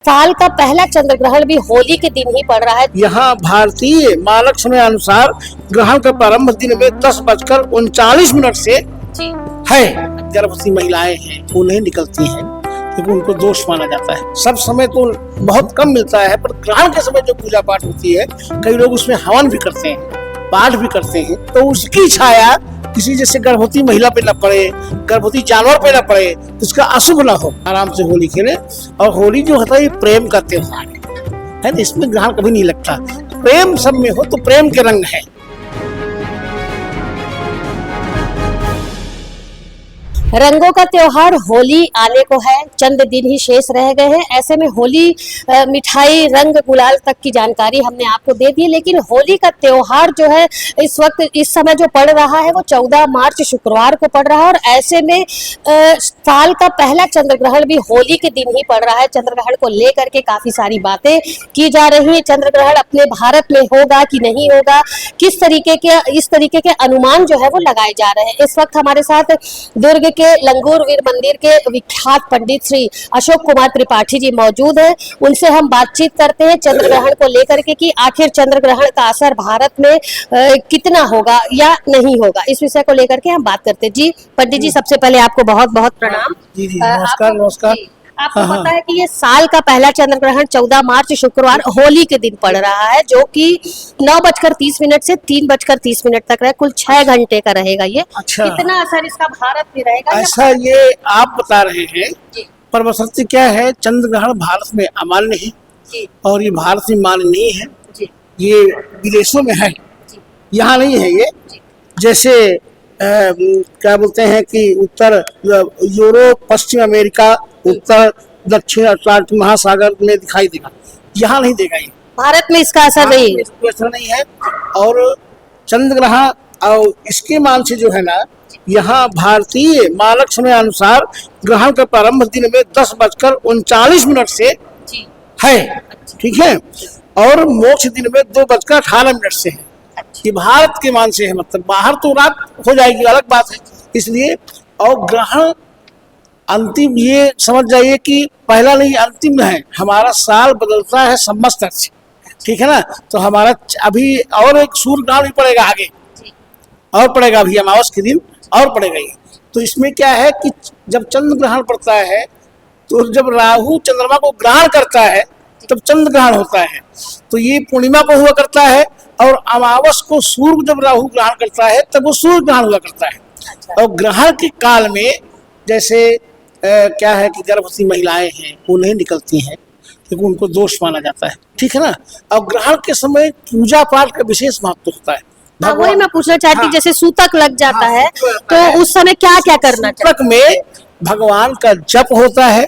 साल का पहला चंद्र ग्रहण भी होली के दिन ही पड़ रहा है। यहाँ भारतीय मानक समय अनुसार ग्रहण का प्रारंभ दिन में 10:39 से है। गर्भवती महिलाएं हैं वो नहीं निकलती हैं क्योंकि उनको दोष माना जाता है। सब समय तो बहुत कम मिलता है, पर ग्रहण के समय जो पूजा पाठ होती है कई लोग उसमें हवन भी करते हैं, पाठ भी करते हैं, तो उसकी छाया किसी जैसे गर्भवती महिला पे न पड़े, गर्भवती जानवर पे न पड़े, तो उसका अशुभ न हो। आराम से होली खेले। और होली जो होता है ये प्रेम का त्योहार है ना, इसमें ग्रहण कभी नहीं लगता। प्रेम सब में हो तो प्रेम के रंग है। रंगों का त्योहार होली आने को है, चंद दिन ही शेष रह गए हैं। ऐसे में होली मिठाई रंग गुलाल तक की जानकारी हमने आपको दे दी, लेकिन होली का त्योहार जो है इस वक्त इस समय जो पड़ रहा है वो 14 मार्च शुक्रवार को पड़ रहा है। और ऐसे में साल का पहला चंद्र ग्रहण भी होली के दिन ही पड़ रहा है। चंद्र ग्रहण को लेकर के काफी सारी बातें की जा रही है। चंद्र ग्रहण अपने भारत में होगा कि नहीं होगा, किस तरीके के इस तरीके के अनुमान जो है वो लगाए जा रहे हैं। इस वक्त हमारे साथ दुर्ग के लंगूर वीर मंदिर के विख्यात पंडित श्री अशोक कुमार त्रिपाठी जी मौजूद हैं। उनसे हम बातचीत करते हैं चंद्र ग्रहण को लेकर के कि आखिर चंद्र ग्रहण का असर भारत में कितना होगा या नहीं होगा, इस विषय को लेकर के हम बात करते हैं। जी पंडित जी, सबसे पहले आपको बहुत बहुत प्रणाम। जी जी, नमस्कार नमस्कार। आपको पता है कि ये साल का पहला चंद्र ग्रहण 14 मार्च शुक्रवार होली के दिन पड़ रहा है, जो कि 9:30 से 3:30 तक रहे, कुल 6 घंटे का रहेगा। ये अच्छा, कितना असर इसका भारत में रहेगा? ऐसा ये आप बता रहे हैं, पर बसंती क्या है, चंद्र ग्रहण भारत में अमान्य है जी। और ये भारत में मान्य नहीं है जी। ये विदेशों में है, यहाँ नहीं है ये। जैसे क्या बोलते हैं कि उत्तर यूरोप, पश्चिम अमेरिका, उत्तर दक्षिण अटलांटिक महासागर में दिखाई देगा, यहाँ नहीं देगा। ये भारत में इसका असर नहीं है। असर नहीं है। और चंद्र ग्रहण और इसके मान से जो है ना, यहाँ भारतीय मानक समय अनुसार ग्रहण का प्रारंभ दिन में 10:39 से है, ठीक है, और मोक्ष दिन में 2:18 से है। ये भारत के मान से है, मतलब बाहर तो रात हो जाएगी, अलग बात है। इसलिए और ग्रहण अंतिम, ये समझ जाइए कि पहला नहीं अंतिम है। हमारा साल बदलता है संवत्सर से, ठीक है ना। तो हमारा अभी और एक सूर्य ग्रहण भी पड़ेगा आगे, और पड़ेगा अभी अमावस के दिन और पड़ेगा ये। तो इसमें क्या है कि जब चंद्र ग्रहण पड़ता है तो जब राहु चंद्रमा को ग्रहण करता है तब चंद्र ग्रहण होता है। तो ये पूर्णिमा को हुआ करता है, और अमावस को सूर्य जब राहु ग्रहण करता है तब वो सूर्य ग्रहण हुआ करता है। और ग्रहण के काल में जैसे क्या है कि गर्भवती महिलाएं हैं वो नहीं निकलती हैं क्योंकि उनको दोष माना जाता है, ठीक है ना। और ग्रहण के समय पूजा पाठ का विशेष महत्व होता है। वही मैं पूछना चाहती हूँ, जैसे सूतक लग जाता है तो उस समय क्या क्या करना चाहिए? सूतक में भगवान का जप होता है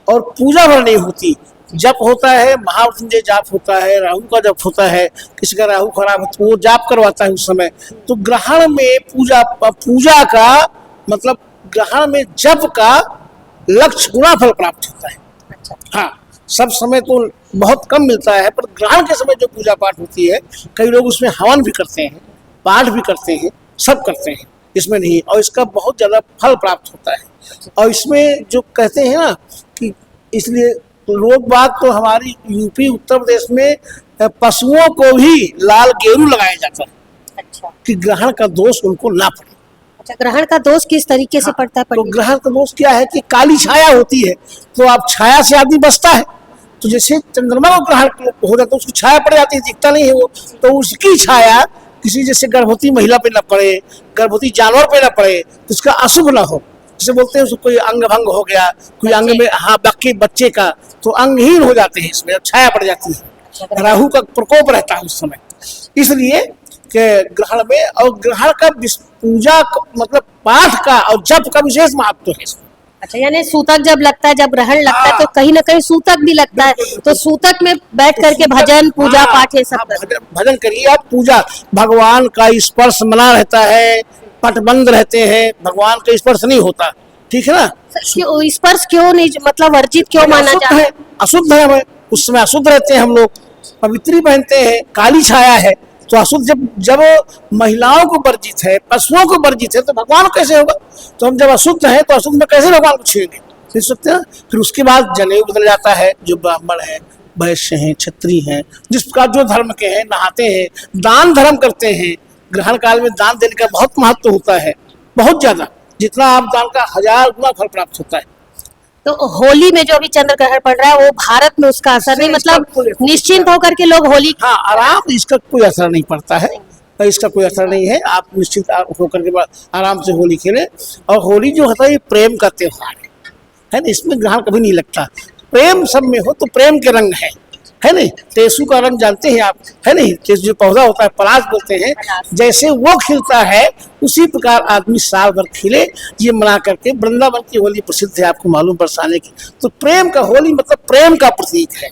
और पूजा भर नहीं होती। जप होता है, महामृत्युंजय जाप होता है, राहु का जप होता है, किसी का राहु खराब है तो वो जाप करवाता है उस समय। तो ग्रहण में पूजा का मतलब ग्रहण में जप का लक्ष्य गुना फल प्राप्त होता है। अच्छा। हाँ, सब समय तो बहुत कम मिलता है, पर ग्रहण के समय जो पूजा पाठ होती है कई लोग उसमें हवन भी करते हैं, पाठ भी करते हैं, सब करते हैं, इसमें नहीं। और इसका बहुत ज्यादा फल प्राप्त होता है। और इसमें जो कहते हैं ना कि इसलिए लोग बात तो हमारी यूपी उत्तर प्रदेश में पशुओं को भी लाल गेरू लगाया जाता है। अच्छा। कि ग्रहण का दोष उनको ना पड़े। अच्छा, ग्रहण का दोष किस तरीके से पड़ता है? तो ग्रहण का दोष क्या है कि काली छाया होती है, तो आप छाया से आदमी बचता है। तो जैसे चंद्रमा को ग्रहण हो जाता है, उसकी छाया पड़ जाती है, दिखता नहीं है वो, तो उसकी छाया किसी जैसे गर्भवती महिला पे न पड़े, गर्भवती जानवर पे न पड़े, तो उसका अशुभ ना हो। जैसे बोलते हैं उसको कोई अंग भंग हो गया, कोई अंग में, हाँ, बच्चे का तो अंगहीन हो जाते हैं, इसमें छाया पड़ जाती है, राहु का प्रकोप रहता है उस समय। इसलिए के ग्रहण में, और ग्रहण का पूजा मतलब पाठ का और जप का विशेष महत्व है। अच्छा, यानी सूतक जब लगता है, जब ग्रहण लगता है तो कहीं ना कहीं सूतक भी लगता है, तो सूतक में बैठ करके भजन पूजा पाठ ये सब भजन करिए आप। पूजा भगवान का स्पर्श मना रहता है, पट बंद रहते हैं, भगवान का स्पर्श नहीं होता, ठीक है ना। स्पर्श क्यों नहीं, मतलब वर्जित क्यों माना जाता है? अशुद्ध है, उस समय अशुद्ध रहते हैं हम लोग, पवित्री पहनते हैं, काली छाया है, तो अशुद्ध जब महिलाओं को वर्जित है, पशुओं को वर्जित है, तो भगवान कैसे होगा? तो हम जब अशुद्ध हैं तो अशुद्ध में कैसे भगवान को छुएंगे? खरीद सकते हैं। फिर उसके बाद जनेऊ बदल जाता है, जो ब्राह्मण है, वैश्य हैं, क्षत्रिय हैं, जिस प्रकार जो धर्म के हैं, नहाते हैं, दान धर्म करते हैं। ग्रहण काल में दान देने का बहुत महत्व होता है, बहुत ज्यादा, जितना आप दान का 1000 गुना फल प्राप्त होता है। तो होली में जो अभी चंद्र ग्रहण पड़ रहा है वो भारत में उसका असर नहीं, मतलब निश्चिंत होकर के लोग होली, हाँ, आराम, इसका कोई असर नहीं पड़ता है, इसका कोई असर नहीं है। आप निश्चित होकर के बाद आराम से होली खेलें। और होली जो होता है ये प्रेम का त्योहार है ना, इसमें ग्रहण कभी नहीं लगता। प्रेम सब में हो तो प्रेम के रंग है नहीं। टेसू का रंग जानते हैं आप, है नहीं, टेसू जो पौधा होता है, पलाश बोलते हैं, जैसे वो खिलता है उसी प्रकार आदमी साल भर खिले, ये मना करके। वृंदावन की होली प्रसिद्ध है, आपको मालूम, बरसाने की। तो प्रेम का, होली मतलब प्रेम का प्रतीक है,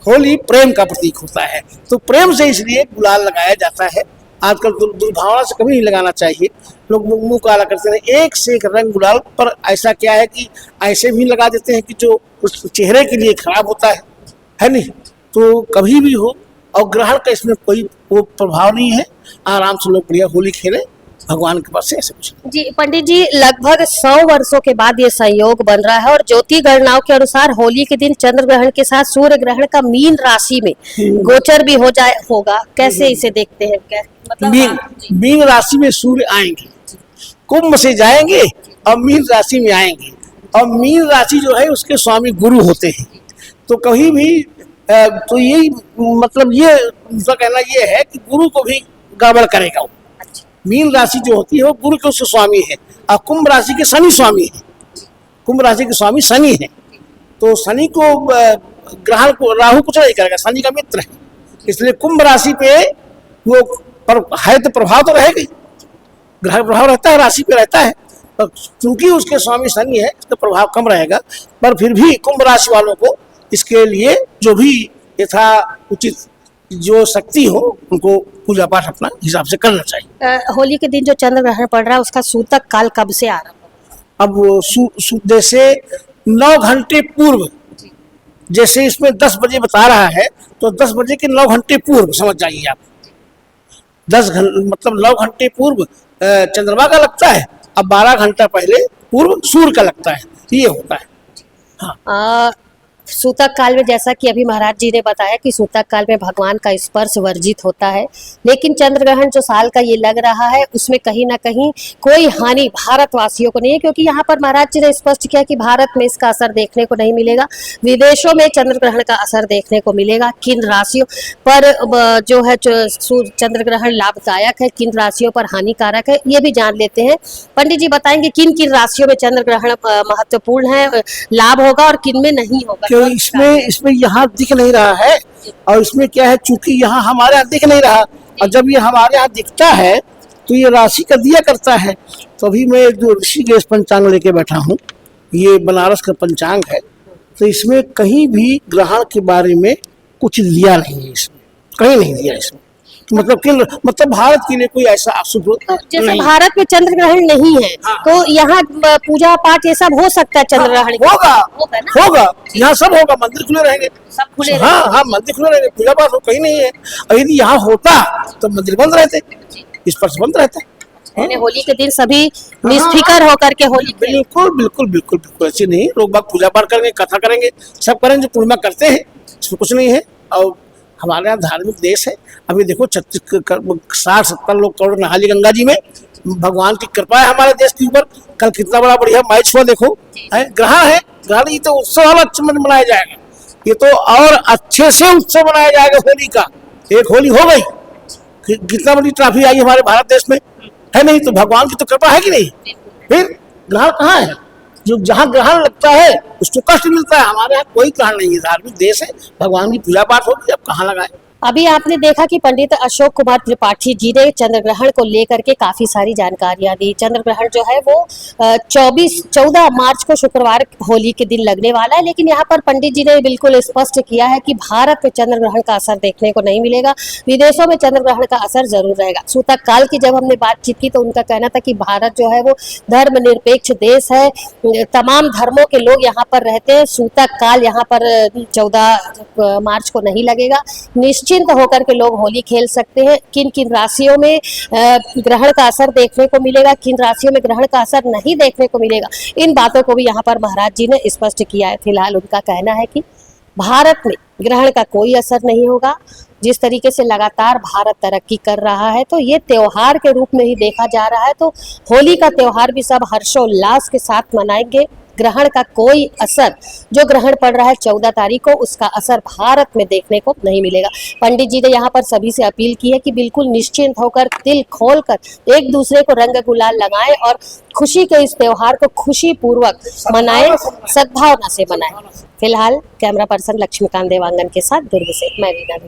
होली प्रेम का प्रतीक होता है। तो प्रेम से इसलिए गुलाल लगाया जाता है। आजकल दुर्भावना से कभी नहीं लगाना चाहिए। लोग मुंह काला करते हैं, एक से एक रंग गुलाल, पर ऐसा क्या है कि ऐसे भी लगा देते हैं कि जो उस चेहरे के लिए खराब होता है नहीं। तो कभी भी हो, और ग्रहण का इसमें कोई वो प्रभाव नहीं है। आराम से लोग बढ़िया होली खेले भगवान के पास से, ऐसे कुछ। जी पंडित जी, लगभग 100 वर्षों के बाद ये संयोग बन रहा है और ज्योति गणनाओं के अनुसार होली के दिन चंद्र ग्रहण के साथ सूर्य ग्रहण का मीन राशि में गोचर भी होगा। कैसे इसे देखते हैं? मतलब मीन राशि में सूर्य आएंगे, कुंभ से जाएंगे और मीन राशि में आएंगे। और मीन राशि जो है उसके स्वामी गुरु होते हैं। तो कहीं भी तो यही मतलब ये उनका कहना ये है कि गुरु को भी गड़बड़ करेगा वो। मीन राशि जो होती है वो गुरु के उसके स्वामी है, और कुंभ राशि के शनि स्वामी है। कुंभ राशि के स्वामी शनि है। तो शनि को ग्रहण को राहु कुछ नहीं करेगा, शनि का मित्र है। इसलिए कुंभ राशि पे वो है तो प्रभाव तो रहेगा ही, ग्रह प्रभाव रहता है, राशि पे रहता है। पर क्योंकि उसके स्वामी शनि है तो प्रभाव कम रहेगा। पर फिर भी कुंभ राशि वालों को इसके लिए जो भी यथा उचित जो शक्ति हो उनको पूजा पाठ अपना हिसाब से करना चाहिए। होली के दिन जो चंद्र ग्रहण पड़ रहा है उसका सूतक काल कब से आरंभ होगा? अब वो जैसे 9 घंटे पूर्व, जैसे इसमें 10 बजे बता रहा है तो 10 बजे के 9 घंटे पूर्व समझ जाइए आप। 10 घंटे मतलब 9 घंटे पूर्व चंद्रमा का लगता है, अब 12 घंटा पहले पूर्व सूर्य का लगता है, ये होता है। हाँ। सूतक काल में जैसा कि अभी महाराज जी ने बताया कि सूतक काल में भगवान का स्पर्श वर्जित होता है, लेकिन चंद्र ग्रहण जो साल का ये लग रहा है उसमें कहीं ना कहीं कोई हानि भारतवासियों को नहीं है, क्योंकि यहाँ पर महाराज जी ने स्पष्ट किया कि भारत में इसका असर देखने को नहीं मिलेगा, विदेशों में चंद्र ग्रहण का असर देखने को मिलेगा। किन राशियों पर जो है चंद्र ग्रहण लाभदायक है, किन राशियों पर हानिकारक है, ये भी जान लेते हैं। पंडित जी बताएंगे किन किन राशियों में चंद्र ग्रहण महत्वपूर्ण है, लाभ होगा और किन में नहीं होगा। इसमें यहाँ दिख नहीं रहा है, और इसमें क्या है, चूंकि यहाँ हमारे यहाँ दिख नहीं रहा, और जब ये हमारे यहाँ दिखता है तो ये राशि का दिया करता है। तो अभी मैं जो ऋषिकेश पंचांग लेके बैठा हूँ, ये बनारस का पंचांग है, तो इसमें कहीं भी ग्रहण के बारे में कुछ दिया नहीं है, इसमें कहीं नहीं दिया इसमें। मतलब भारत के लिए कोई ऐसा अशुभ जैसे भारत में चंद्र ग्रहण नहीं है, हाँ। तो यहाँ पूजा पाठ ये सब हो सकता है चंद्र ग्रहण होगा यहाँ सब होगा, मंदिर खुले रहेंगे, सब खुले हाँ, मंदिर खुले रहेंगे, पूजा पाठ हो कहीं नहीं है। और यदि यहाँ होता तो मंदिर बंद रहते, इस पर बंद रहता। होली के दिन सभी निष्फिकर होकर के होली बिल्कुल ऐसे नहीं, लोग बाग पूजा पाठ करेंगे, कथा करेंगे, सब करेंगे, जो पूर्णिमा करते हैं, इसमें कुछ नहीं है। और हमारे यहाँ धार्मिक देश है। अभी देखो 60-70 लोग करोड़ नहा लिए गंगा जी में, भगवान की कृपा है हमारे देश के ऊपर। कल कितना बड़ा बढ़िया मैच हुआ, देखो है, ग्रहण है, ग्रहण ये तो उत्सव वाला अच्छा मनाया जाएगा, ये तो और अच्छे से उत्सव मनाया जाएगा होली का। एक होली हो गई, कितना बड़ी ट्रॉफी आई हमारे भारत देश में, है नहीं? तो भगवान की तो कृपा है कि नहीं? फिर ग्रहण कहाँ है? जो जहाँ ग्रहण लगता है उसको कष्ट मिलता है। हमारे यहाँ कोई ग्रहण नहीं है, धार्मिक देश है, भगवान की पूजा पाठ होगी, अब कहाँ लगाए। अभी आपने देखा कि पंडित अशोक कुमार त्रिपाठी जी ने चंद्र ग्रहण को लेकर के काफी सारी जानकारियां दी। चंद्र ग्रहण जो है वो 14 मार्च को शुक्रवार होली के दिन लगने वाला है, लेकिन यहाँ पर पंडित जी ने बिल्कुल स्पष्ट किया है कि भारत में चंद्र ग्रहण का असर देखने को नहीं मिलेगा, विदेशों में चंद्र ग्रहण का असर जरूर रहेगा। सूतक काल की जब हमने बातचीत की तो उनका कहना था कि भारत जो है वो धर्मनिरपेक्ष देश है, तमाम धर्मों के लोग यहाँ पर रहते हैं। सूतक काल यहाँ पर 14 मार्च को नहीं लगेगा। निश्चित निश्चिंत होकर के लोग होली खेल सकते हैं। किन किन राशियों में ग्रहण का असर देखने को मिलेगा, किन राशियों में ग्रहण का असर नहीं देखने को मिलेगा, इन बातों को भी यहाँ पर महाराज जी ने स्पष्ट किया है। फिलहाल उनका कहना है कि भारत में ग्रहण का कोई असर नहीं होगा। जिस तरीके से लगातार भारत तरक्की कर रहा है तो ये त्योहार के रूप में ही देखा जा रहा है। तो होली का त्योहार भी सब हर्षोल्लास के साथ मनाएंगे। ग्रहण का कोई असर, जो ग्रहण पड़ रहा है 14 तारीख को, उसका असर भारत में देखने को नहीं मिलेगा। पंडित जी ने यहाँ पर सभी से अपील की है कि बिल्कुल निश्चिंत होकर, दिल खोलकर एक दूसरे को रंग गुलाल लगाएं और खुशी के इस त्योहार को खुशी पूर्वक मनाएं, सद्भावना से मनाएं। फिलहाल कैमरा पर्सन लक्ष्मीकांत देवांगन के साथ दुर्ग से मैं वीना।